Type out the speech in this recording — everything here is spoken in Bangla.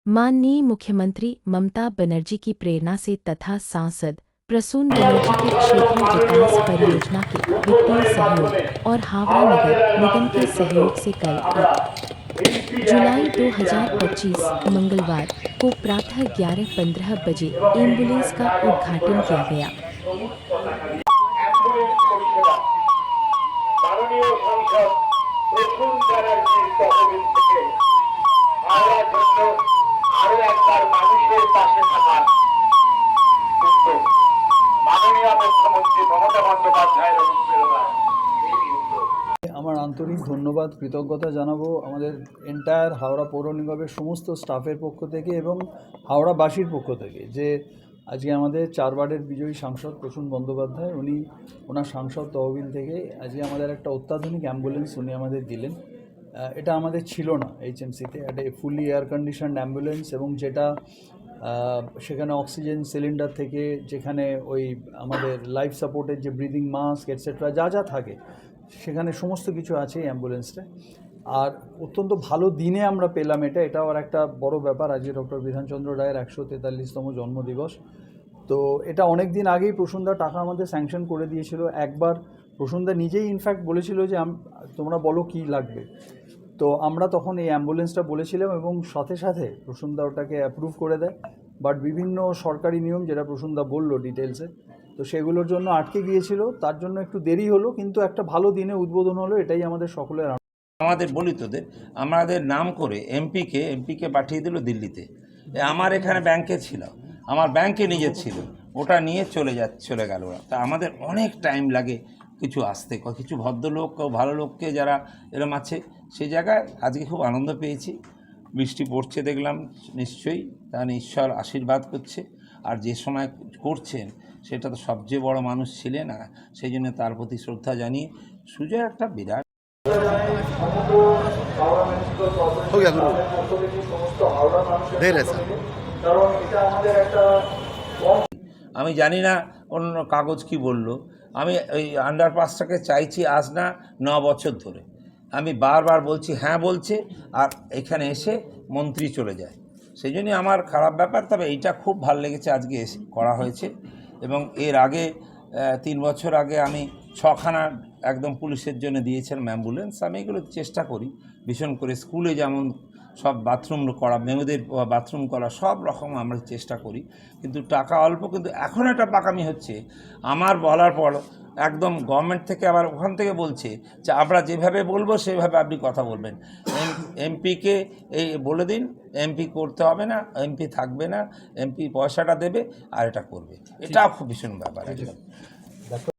माननीय मुख्यमंत्री ममता बनर्जी की प्रेरणा से तथा सांसद प्रसून बनर्जी के क्षेत्रीय विकास परियोजना के वित्तीय सहयोग और हावड़ा नगर निगम के सहयोग से कल 1 जुलाई 2025 मंगलवार को प्रातः 11:15 बजे एम्बुलेंस का उद्घाटन किया गया। আমার আন্তরিক ধন্যবাদ কৃতজ্ঞতা জানাবো আমাদের এন্টায়ার হাওড়া পৌর নিগমের সমস্ত স্টাফের পক্ষ থেকে এবং হাওড়াবাসীর পক্ষ থেকে যে আজকে আমাদের 4 ওয়ার্ডের বিজয়ী সাংসদ প্রসূন বন্দ্যোপাধ্যায় উনি ওনার সাংসদ তহবিল থেকে আজকে আমাদের একটা অত্যাধুনিক অ্যাম্বুলেন্স উনি আমাদের দিলেন। এটা আমাদের ছিল না এইচএমসিতে, একটা ফুলি এয়ার কন্ডিশনড অ্যাম্বুলেন্স এবং যেটা সেখানে অক্সিজেন সিলিন্ডার থেকে যেখানে ওই আমাদের লাইফ সাপোর্টের যে ব্রিদিং মাস্ক এটসেট্রা যা যা থাকে সেখানে সমস্ত কিছু আছে এই অ্যাম্বুলেন্সটা। আর অত্যন্ত ভালো দিনে আমরা পেলাম এটাও আর একটা বড় ব্যাপার। আজকে ডক্টর বিধানচন্দ্র রায়ের 143তম জন্মদিবস। তো এটা অনেক দিন আগেই প্রসূনদা টাকা আমাদের স্যাংশন করে দিয়েছিল। একবার প্রসূনদা নিজেই ইনফ্যাক্ট বলেছিল যে তোমরা বলো কী লাগবে, তো আমরা তখন এই অ্যাম্বুলেন্সটা বলেছিলাম এবং সাথে সাথে প্রসূনদা ওটাকে অ্যাপ্রুভ করে দেয়। বাট বিভিন্ন সরকারি নিয়ম যেটা প্রসূনদা বললো ডিটেলসে, তো সেগুলোর জন্য আটকে গিয়েছিল, তার জন্য একটু দেরি হলো, কিন্তু একটা ভালো দিনে উদ্বোধন হলো, এটাই আমাদের সকলের। আমাদের বলিতদের আমাদের নাম করে এমপিকে পাঠিয়ে দিল দিল্লিতে। আমার এখানে ব্যাংকে ছিল, আমার ব্যাংকে নিজের ছিল, ওটা নিয়ে চলে গেল ওরা। তা আমাদের অনেক টাইম লাগে কিছু আসতে, কিছু ভদ্রলোক ভালো লোককে যারা এরম আছে সেই জায়গায় আজকে খুব আনন্দ পেয়েছি। বৃষ্টি পড়ছে দেখলাম, নিশ্চয়ই তার ঈশ্বর আশীর্বাদ করছে। আর যে সময় করছেন সেটা তো সবচেয়ে বড় মানুষ ছিলেন, সেই জন্য তার প্রতি শ্রদ্ধা জানিয়ে সুজয় একটা বিরাট। আমি জানি না অন্য কাগজ কি বলল, আমি ওই আন্ডারপাসটাকে চাইছি আজ না 9 বছর ধরে। আমি বারবার বলছি হ্যাঁ বলছে, আর এখানে এসে মন্ত্রী চলে যায়, সেই জন্যই আমার খারাপ ব্যাপার। তবে এইটা খুব ভালো লেগেছে আজকে এসে করা হয়েছে। এবং এর আগে 3 বছর আগে আমি 6খানা একদম পুলিশের জন্য দিয়েছিলাম অ্যাম্বুলেন্স। আমি এগুলো চেষ্টা করি ভীষণ করে, স্কুলে যেমন সব বাথরুম করা, মেয়েদের বাথরুম করা, সব রকম আমরা চেষ্টা করি, কিন্তু টাকা অল্প। কিন্তু এখন একটা পাকামি হচ্ছে, আমার বলার পর একদম গভর্নমেন্ট থেকে আবার ওখান থেকে বলছে যে আমরা যেভাবে বলবো সেভাবে আপনি কথা বলবেন। এমপিকে এই বলে দিন, এমপি করতে হবে না, এমপি থাকবে না, এমপি পয়সাটা দেবে আর এটা করবে। এটাও খুব ভীষণ ব্যাপার।